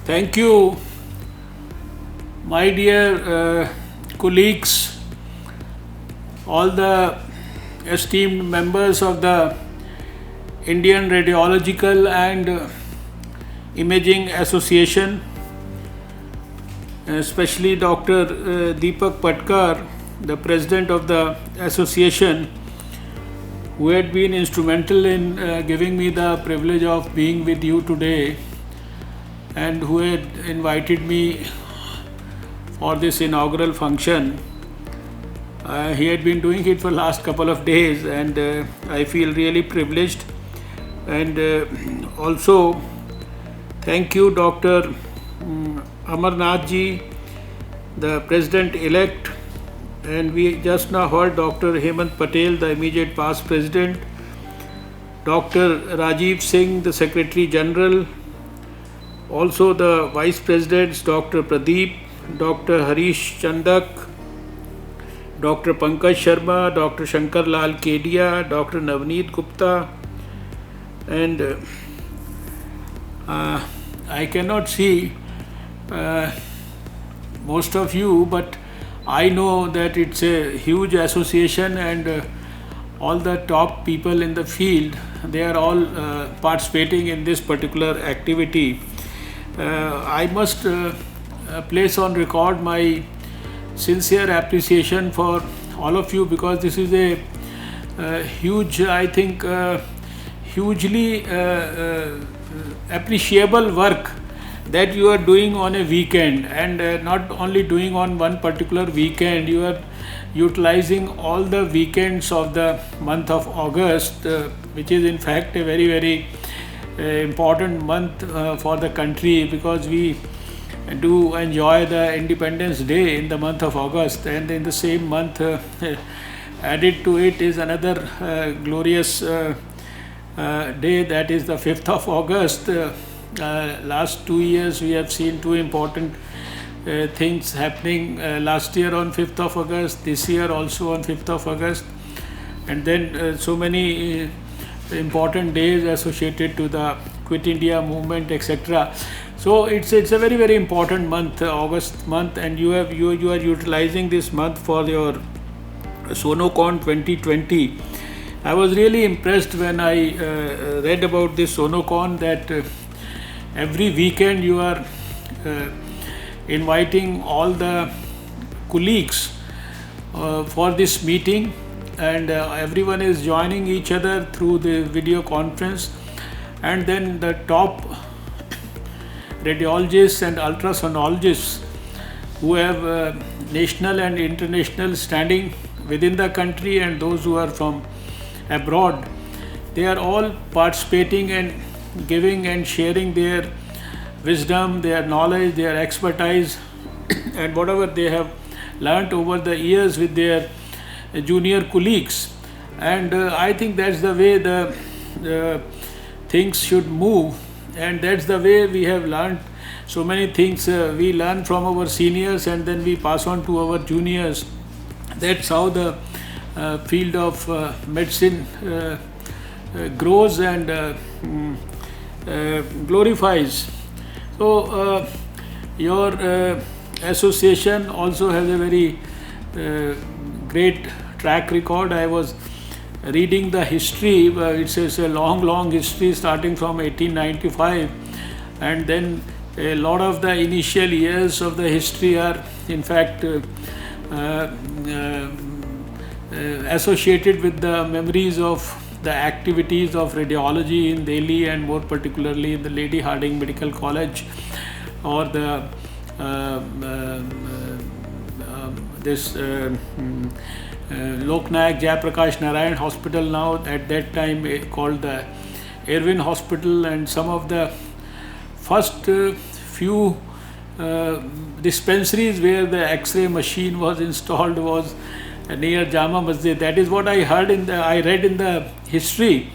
Thank you, my dear colleagues, all the esteemed members of the Indian Radiological and Imaging Association, especially Dr. Deepak Patkar, the president of the association, who had been instrumental in giving me the privilege of being with you today, and who had invited me for this inaugural function. He had been doing it for last couple of days, and I feel really privileged. And also thank you, Dr. Amarnath ji, the president-elect, and we just now heard Dr. Hemant Patel, the immediate past president, Dr. Rajiv Singh, the Secretary General, also the Vice Presidents, Dr. Pradeep, Dr. Harish Chandak, Dr. Pankaj Sharma, Dr. Shankar Lal Kedia, Dr. Navneet Gupta, and I cannot see most of you, but I know that it's a huge association, and all the top people in the field, they are all participating in this particular activity. I must place on record my sincere appreciation for all of you, because this is a huge, I think, hugely appreciable work that you are doing on a weekend, and not only doing on one particular weekend, you are utilizing all the weekends of the month of August, which is in fact a very, very important month for the country, because we do enjoy the Independence Day in the month of August, and in the same month added to it is another glorious day, that is the 5th of August. Last 2 years we have seen two important things happening. Last year on 5th of August, this year also on 5th of August, and then so many important days associated to the Quit India movement, etc. So it's a very, very important month, August month, and you are utilizing this month for your SonoCon 2020. I was really impressed when I read about this SonoCon, that every weekend you are inviting all the colleagues for this meeting, and everyone is joining each other through the video conference, and then the top radiologists and ultrasonologists who have national and international standing within the country, and those who are from abroad, they are all participating and giving and sharing their wisdom, their knowledge, their expertise, and whatever they have learnt over the years with their junior colleagues. And I think that's the way the things should move, and that's the way we have learnt so many things. We learn from our seniors, and then we pass on to our juniors. That's how the field of medicine grows and glorifies. So your association also has a very great track record. I was reading the history. It's a long history starting from 1895, and then a lot of the initial years of the history are in fact associated with the memories of the activities of radiology in Delhi, and more particularly in the Lady Hardinge Medical College, or the Loknayak Jayaprakash Narayan Hospital, now at that time called the Irwin Hospital, and some of the first few dispensaries where the X-ray machine was installed was near Jama Masjid. That is what I read in the history,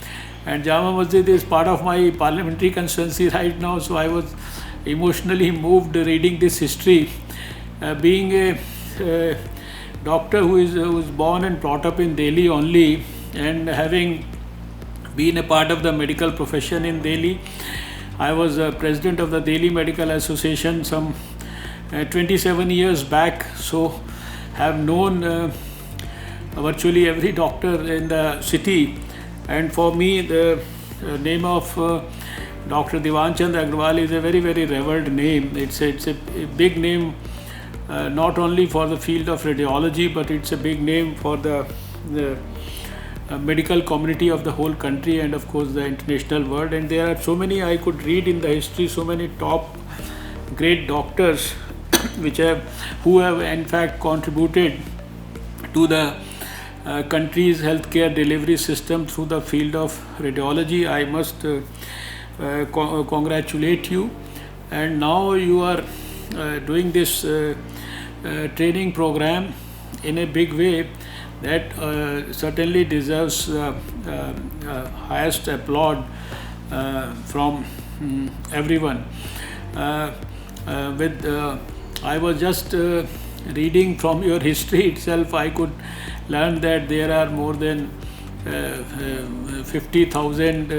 and Jama Masjid is part of my parliamentary constituency right now, so I was emotionally moved reading this history. Being a doctor who is born and brought up in Delhi only, and having been a part of the medical profession in Delhi, I was president of the Delhi Medical Association some 27 years back, so have known virtually every doctor in the city. And for me, the name of Dr. Divanchand Agrawal is a very, very revered name. It's a big name, not only for the field of radiology, but it's a big name for the medical community of the whole country, and of course the international world. And there are so many, I could read in the history, so many top great doctors who have in fact contributed to the country's healthcare delivery system through the field of radiology. I must congratulate you. And now you are doing this training program in a big way that certainly deserves highest applaud from everyone. I was just reading from your history itself. I could learn that there are more than 50,000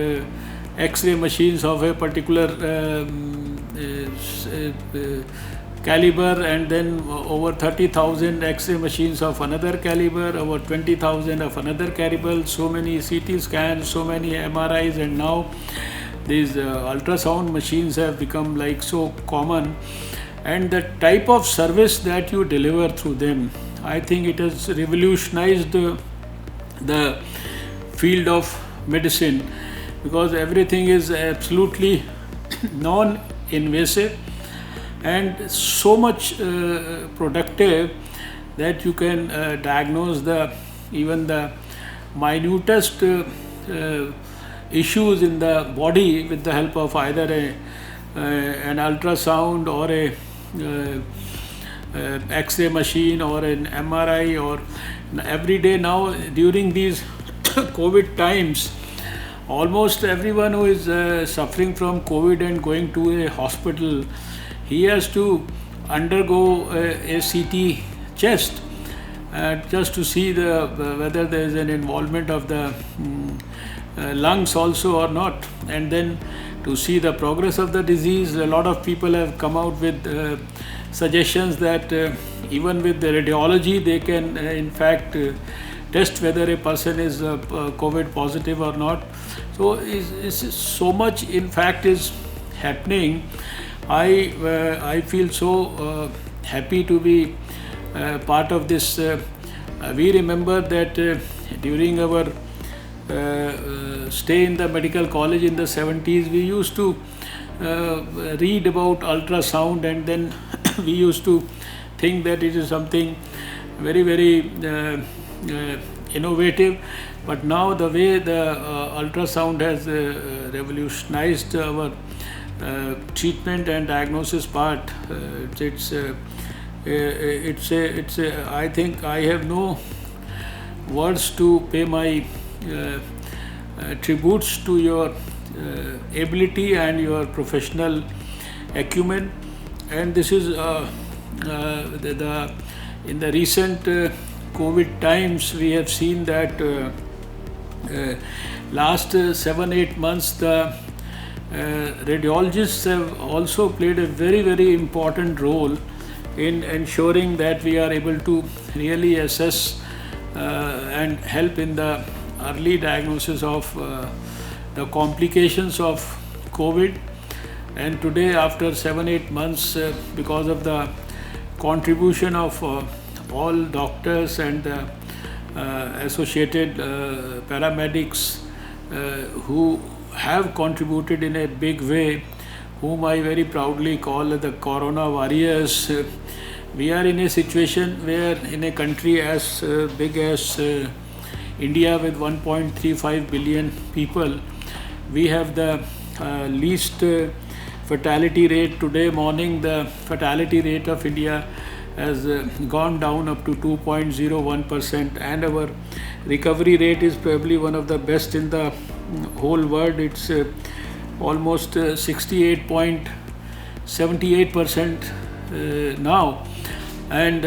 X-ray machines of a particular caliber, and then over 30,000 X-ray machines of another caliber, over 20,000 of another caliber, so many CT scans, so many MRIs, and now these ultrasound machines have become like so common. And the type of service that you deliver through them, I think it has revolutionized the field of medicine, because everything is absolutely non-invasive and so much productive that you can diagnose even the minutest issues in the body with the help of either an ultrasound or a X-ray machine or an MRI. Or every day now during these COVID times, almost everyone who is suffering from COVID and going to a hospital, he has to undergo a CT chest just to see whether there is an involvement of the lungs also or not, and then to see the progress of the disease. A lot of people have come out with suggestions that even with the radiology they can in fact test whether a person is COVID positive or not. So so much in fact is happening. I feel so happy to be part of this. We remember that during our stay in the medical college in the 70s, we used to read about ultrasound, and then we used to think that it is something very, very innovative. But now the way the ultrasound has revolutionized our treatment and diagnosis part, I think I have no words to pay my tributes to your ability and your professional acumen. And this is in the recent COVID times, we have seen that last 7-8 months the radiologists have also played a very, very important role in ensuring that we are able to really assess and help in the early diagnosis of the complications of COVID. And today, after 7-8 months, because of the contribution of all doctors and the associated paramedics who have contributed in a big way, whom I very proudly call the Corona warriors, we are in a situation where in a country as big as India with 1.35 billion people, we have the least fatality rate. Today morning, the fatality rate of India has gone down up to 2.01%, and our recovery rate is probably one of the best in the whole world. It's almost 68.78% now. And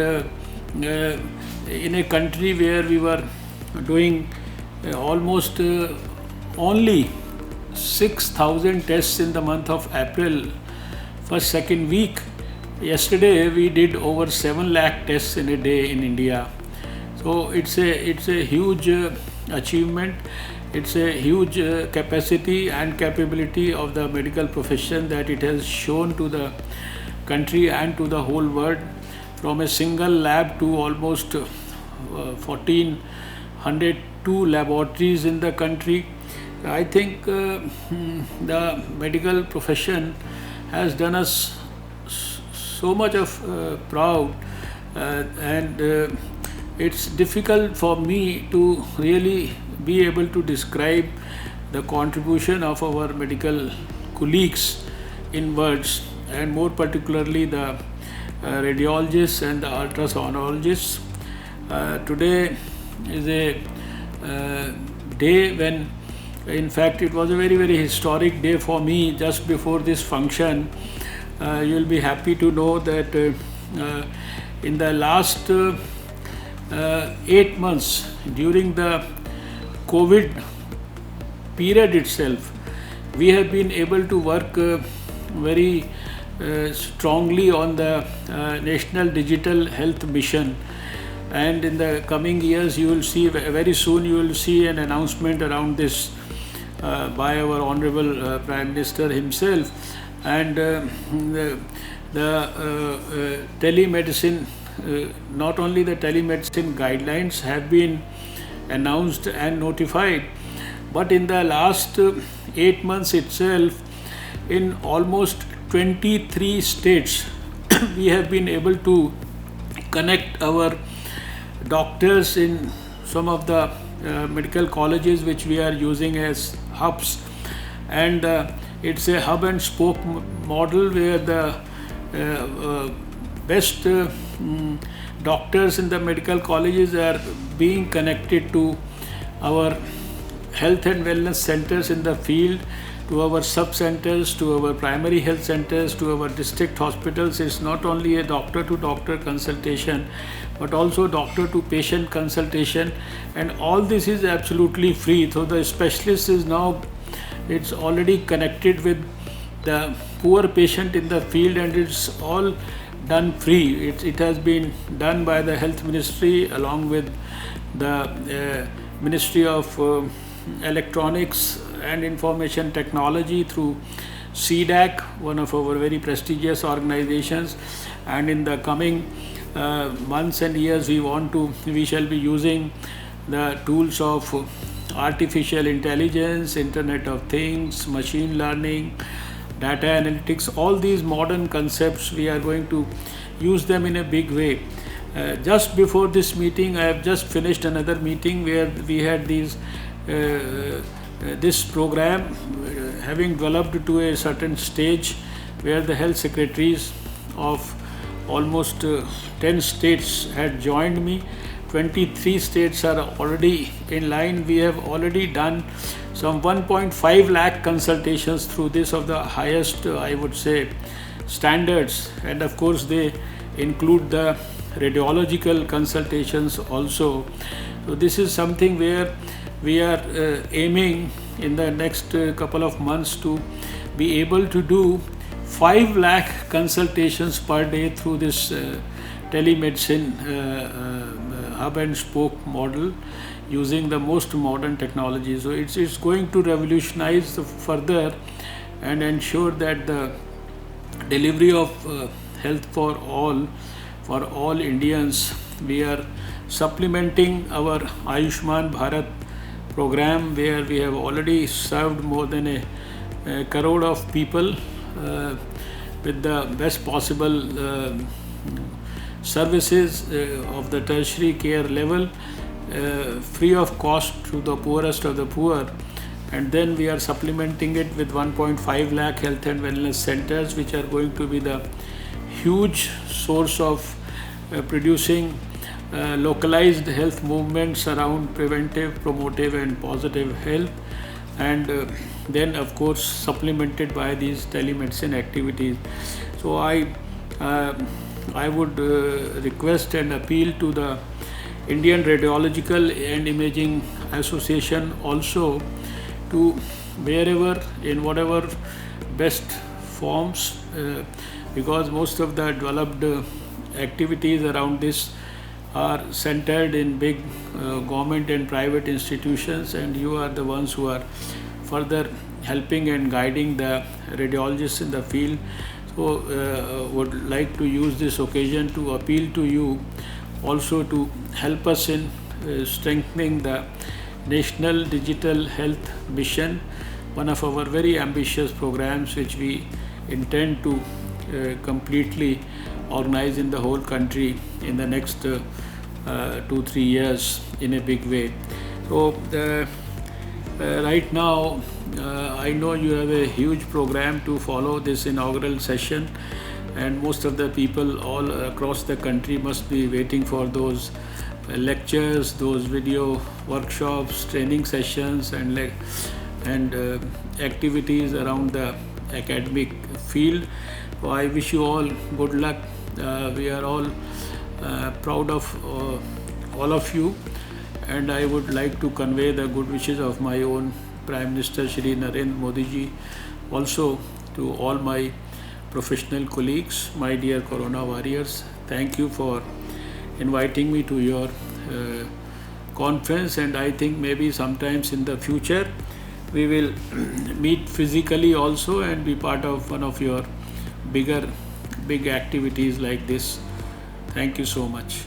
in a country where we were doing almost only 6,000 tests in the month of April, first, second week. Yesterday we did over 7 lakh tests in a day in India. So it's a huge achievement. It's a huge capacity and capability of the medical profession that it has shown to the country and to the whole world, from a single lab to almost 1,402 laboratories in the country. I think the medical profession has done us so much of proud, and it's difficult for me to really be able to describe the contribution of our medical colleagues in words, and more particularly the radiologists and the ultrasonologists. Today is a day when, in fact, it was a very, very historic day for me. Just before this function, you will be happy to know that in the last 8 months, during the COVID period itself, we have been able to work very strongly on the National Digital Health Mission. And in the coming years, you will see, very soon you will see an announcement around this by our Honorable Prime Minister himself. And the telemedicine, not only the telemedicine guidelines have been announced and notified, but in the last 8 months itself, in almost 23 states, we have been able to connect our doctors in some of the medical colleges which we are using as hubs. And it's a hub and spoke model where the best doctors in the medical colleges are being connected to our health and wellness centers in the field, to our sub-centers, to our primary health centers, to our district hospitals. It's not only a doctor-to-doctor consultation, but also doctor-to-patient consultation, and all this is absolutely free. So the specialist is now, it's already connected with the poor patient in the field, and it's all done free. It has been done by the Health Ministry along with the Ministry of Electronics and Information Technology through CDAC, one of our very prestigious organizations. And in the coming months and years, we shall be using the tools of artificial intelligence, Internet of Things, machine learning, data analytics. All these modern concepts, we are going to use them in a big way. Just before this meeting, I have just finished another meeting where we had this program having developed to a certain stage, where the health secretaries of almost 10 states had joined me. 23 states are already in line. We have already done some 1.5 lakh consultations through this, of the highest, I would say, standards. And of course, they include the radiological consultations also. So this is something where we are aiming in the next couple of months to be able to do 5 lakh consultations per day through this telemedicine hub and spoke model, using the most modern technology. So it's going to revolutionize further and ensure that the delivery of health for all Indians. We are supplementing our Ayushman Bharat program, where we have already served more than a crore of people with the best possible services of the tertiary care level, free of cost to the poorest of the poor. And then we are supplementing it with 1.5 lakh health and wellness centers, which are going to be the huge source of producing localized health movements around preventive, promotive and positive health. And then of course supplemented by these telemedicine activities. So I would request and appeal to the Indian Radiological and Imaging Association also to wherever, in whatever best forms, because most of the developed activities around this are centered in big government and private institutions, and you are the ones who are further helping and guiding the radiologists in the field. So, would like to use this occasion to appeal to you also to help us in strengthening the National Digital Health Mission, one of our very ambitious programs which we intend to completely organize in the whole country in the next 2-3 years in a big way. So right now, I know you have a huge program to follow this inaugural session, and most of the people all across the country must be waiting for those lectures, those video workshops, training sessions, and activities around the academic field. So I wish you all good luck. We are all proud of all of you, and I would like to convey the good wishes of my own Prime Minister Shri Narendra Modi ji also to all my professional colleagues, my dear Corona warriors. Thank you for inviting me to your conference, and I think maybe sometimes in the future we will meet physically also and be part of one of your big activities like this. Thank you so much.